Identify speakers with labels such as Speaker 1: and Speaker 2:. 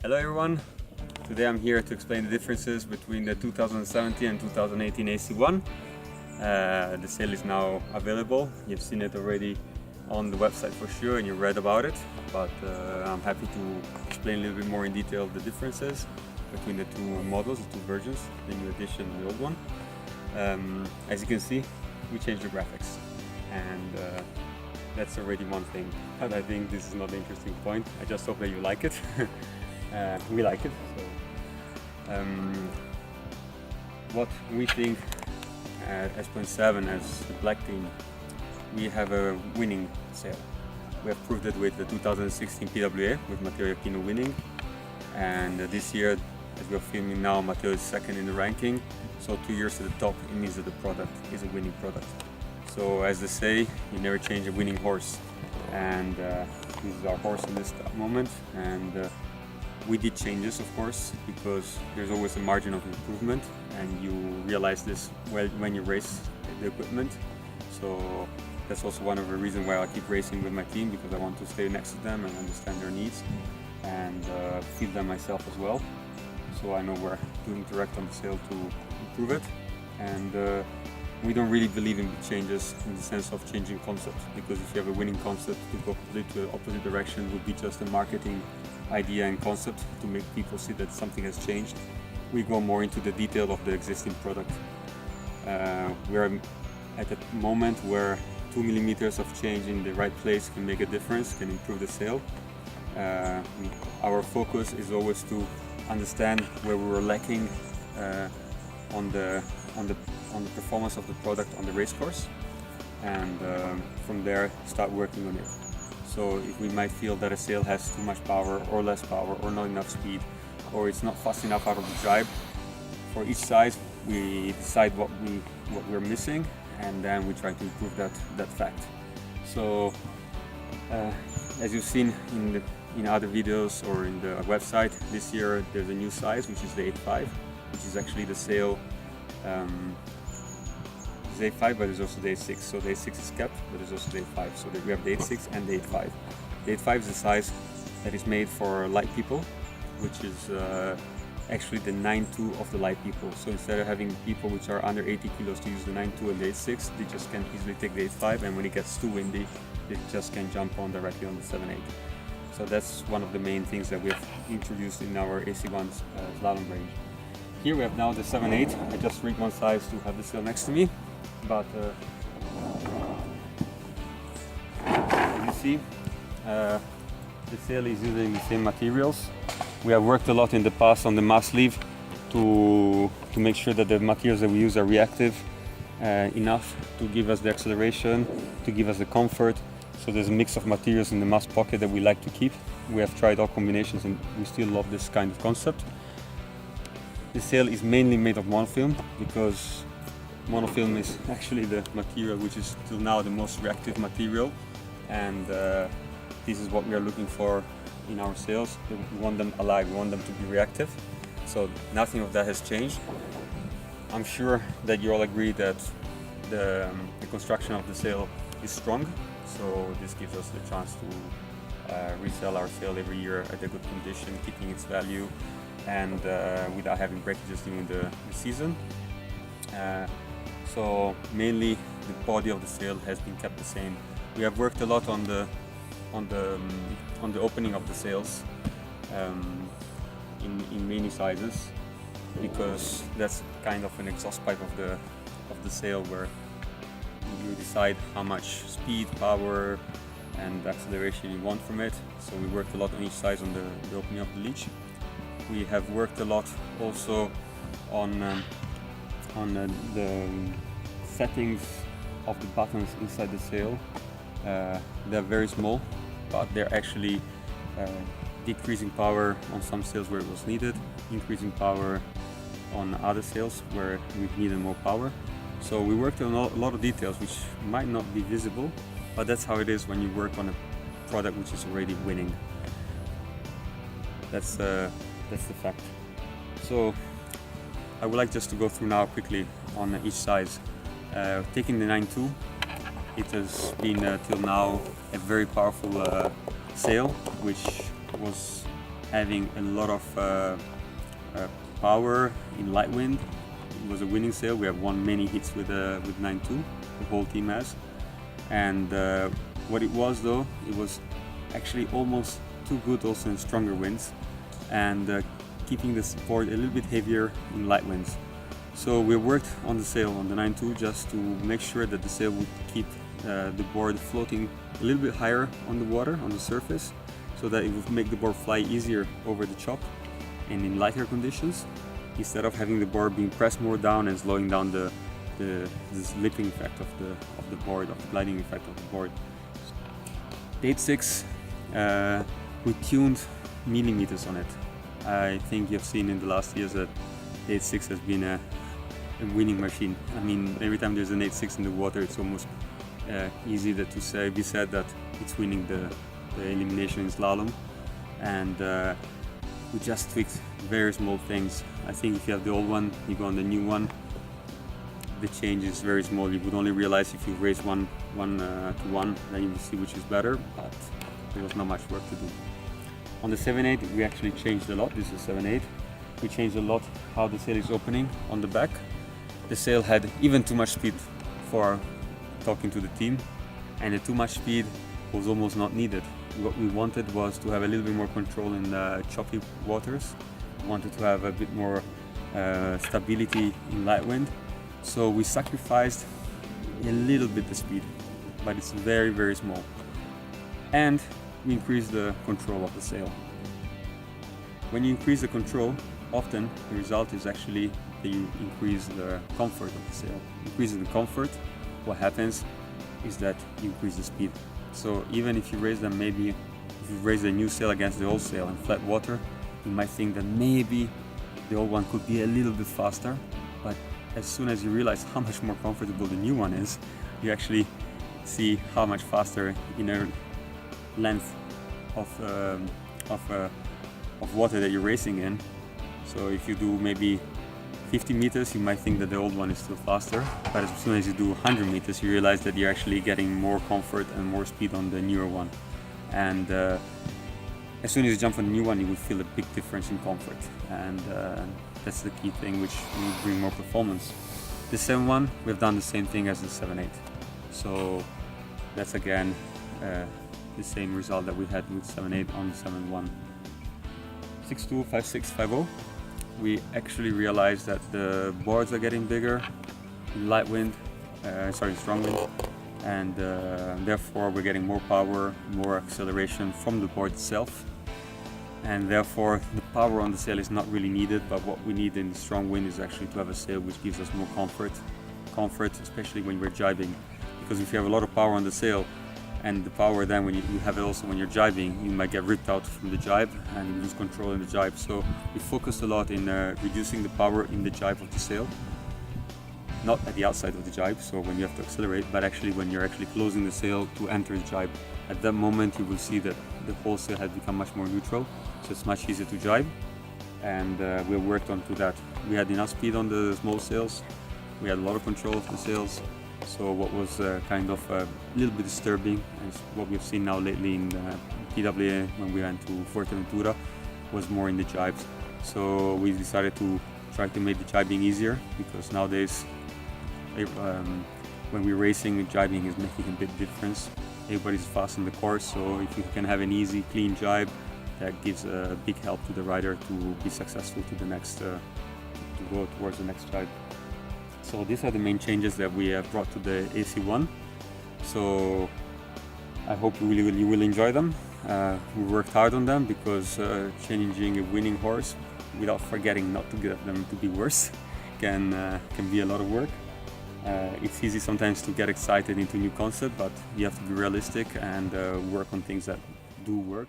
Speaker 1: Hello everyone, today I'm here to explain the differences between the 2017 and 2018 AC1. The sale is now available. You've seen it already on the website for sure and you read about it, but I'm happy to explain a little bit more in detail the differences between the two models, the two versions, the new edition and the old one. As you can see, we changed the graphics, and that's already one thing, but I think this is not the interesting point. I just hope that you like it. We like it. So, what we think at S.7 as the black team, we have a winning sale. We have proved it with the 2016 PWA with Matteo Iacchino winning, and this year, as we are filming now, Matteo is second in the ranking. So 2 years to the top, it means that the product is a winning product. So as they say, you never change a winning horse, and this is our horse in this moment. And we did changes, of course, because there's always a margin of improvement, and you realize this when you race the equipment. So that's also one of the reasons why I keep racing with my team, because I want to stay next to them and understand their needs and feed them myself as well. So I know where to interact on the sail to improve it. And we don't really believe in big changes in the sense of changing concepts, because if you have a winning concept, to go completely to the opposite direction would be just a marketing idea and concept to make people see that something has changed. We go more into the detail of the existing product. We're at a moment where 2 millimeters of change in the right place can make a difference, can improve the sail. Our focus is always to understand where we were lacking on the performance of the product on the race course, and from there start working on it. So if we might feel that a sail has too much power or less power or not enough speed, or it's not fast enough out of the drive, for each size we decide what we're missing, and then we try to improve that fact. So as you've seen in other videos or in the website, this year there's a new size, which is the 8.5, which is actually the sail. There's 8.5, but there's also the 8.6. So the 8.6 is kept, but there's also the 8.5. So we have the 8.6 and the 8.5. The 8.5 is the size that is made for light people, which is actually the 9.2 of the light people. So instead of having people which are under 80 kilos to use the 9.2 and the 8.6, they just can easily take the 8.5, and when it gets too windy, they just can jump on directly on the 7.8. So that's one of the main things that we have introduced in our AC1 slalom range. Here we have now the 7.8. I just rigged one size to have the sail next to me, but as you see, the sail is using the same materials. We have worked a lot in the past on the mast sleeve to make sure that the materials that we use are reactive enough to give us the acceleration, to give us the comfort. So there's a mix of materials in the mast pocket that we like to keep. We have tried all combinations and we still love this kind of concept. The sail is mainly made of monofilm, because monofilm is actually the material which is till now the most reactive material, and this is what we are looking for in our sails. We want them alive, we want them to be reactive. So nothing of that has changed. I'm sure that you all agree that the construction of the sail is strong, so this gives us the chance to resell our sail every year at a good condition, keeping its value, and without having breakages during the season. So mainly the body of the sail has been kept the same. We have worked a lot on the opening of the sails in many sizes, because that's kind of an exhaust pipe of the sail, where you decide how much speed, power and acceleration you want from it. So we worked a lot on each size on the opening of the leech. We have worked a lot also on the settings of the buttons inside the sail. They're very small, but they're actually decreasing power on some sails where it was needed, increasing power on other sails where we needed more power. So we worked on a lot of details which might not be visible, but that's how it is when you work on a product which is already winning. That's the fact. So I would like just to go through now quickly on each size. Taking the 9.2, it has been till now a very powerful sail, which having a lot of power in light wind. It was a winning sail. We have won many hits with 9.2, the whole team has. And what it was though, it was actually almost too good also in stronger winds, and keeping the board a little bit heavier in light winds. So we worked on the sail on the 9.2 just to make sure that the sail would keep the board floating a little bit higher on the water, on the surface, so that it would make the board fly easier over the chop and in lighter conditions, instead of having the board being pressed more down and slowing down the slipping effect of the board, of the gliding effect of the board. The 8.6, we tuned millimeters on it. I think you've seen in the last years that the 8.6 has been a winning machine. I mean, every time there's an 8.6 in the water, it's almost easy to be said that it's winning the elimination in slalom. And we just tweaked very small things. I think if you have the old one, you go on the new one, the change is very small. You would only realize if you raise one to one, then you will see which is better, but there was not much work to do. On the 7.8, we actually changed a lot. This is 7.8. We changed a lot how the sail is opening on the back. The sail had even too much speed for talking to the team, and the too much speed was almost not needed. What we wanted was to have a little bit more control in the choppy waters. We wanted to have a bit more stability in light wind. So we sacrificed a little bit the speed, but it's very, very small. And we increased the control of the sail. When you increase the control, often the result is actually that you increase the comfort of the sail. Increasing the comfort, what happens is that you increase the speed. So even if you raise them, maybe if you raise the new sail against the old sail in flat water, you might think that maybe the old one could be a little bit faster, but as soon as you realize how much more comfortable the new one is, you actually see how much faster inner length of water that you're racing in. So if you do maybe 50 meters, you might think that the old one is still faster, but as soon as you do 100 meters, you realize that you're actually getting more comfort and more speed on the newer one. And as soon as you jump on the new one, you will feel a big difference in comfort, and that's the key thing, which will bring more performance. The 7.1, we've done the same thing as the 7.8, so that's again the same result that we had with 7.8 on 7.1. 6.2, 5.6, 5.0, we actually realized that the boards are getting bigger in light wind, strong wind, and therefore we're getting more power, more acceleration from the board itself, and therefore the power on the sail is not really needed. But what we need in the strong wind is actually to have a sail which gives us more comfort, especially when we're jibing, because if you have a lot of power on the sail, and the power then when you have it also when you're jibing, you might get ripped out from the jibe and lose control in the jibe. So we focused a lot in reducing the power in the jibe of the sail, not at the outside of the jibe, so when you have to accelerate, but actually when you're actually closing the sail to enter the jibe. At that moment you will see that the whole sail has become much more neutral, so it's much easier to jibe, and we worked on to that. We had enough speed on the small sails, we had a lot of control of the sails. So what was kind of a little bit disturbing, and what we've seen now lately in PWA when we went to Fuerteventura, was more in the jibes. So we decided to try to make the jibing easier, because nowadays when we're racing, jibing is making a big difference. Everybody's fast on the course, so if you can have an easy, clean jibe, that gives a big help to the rider to be successful to the next, to go towards the next jibe. So these are the main changes that we have brought to the AC1. So I hope you will enjoy them. We worked hard on them, because changing a winning horse without forgetting not to get them to be worse can be a lot of work. It's easy sometimes to get excited into new concept, but you have to be realistic and work on things that do work.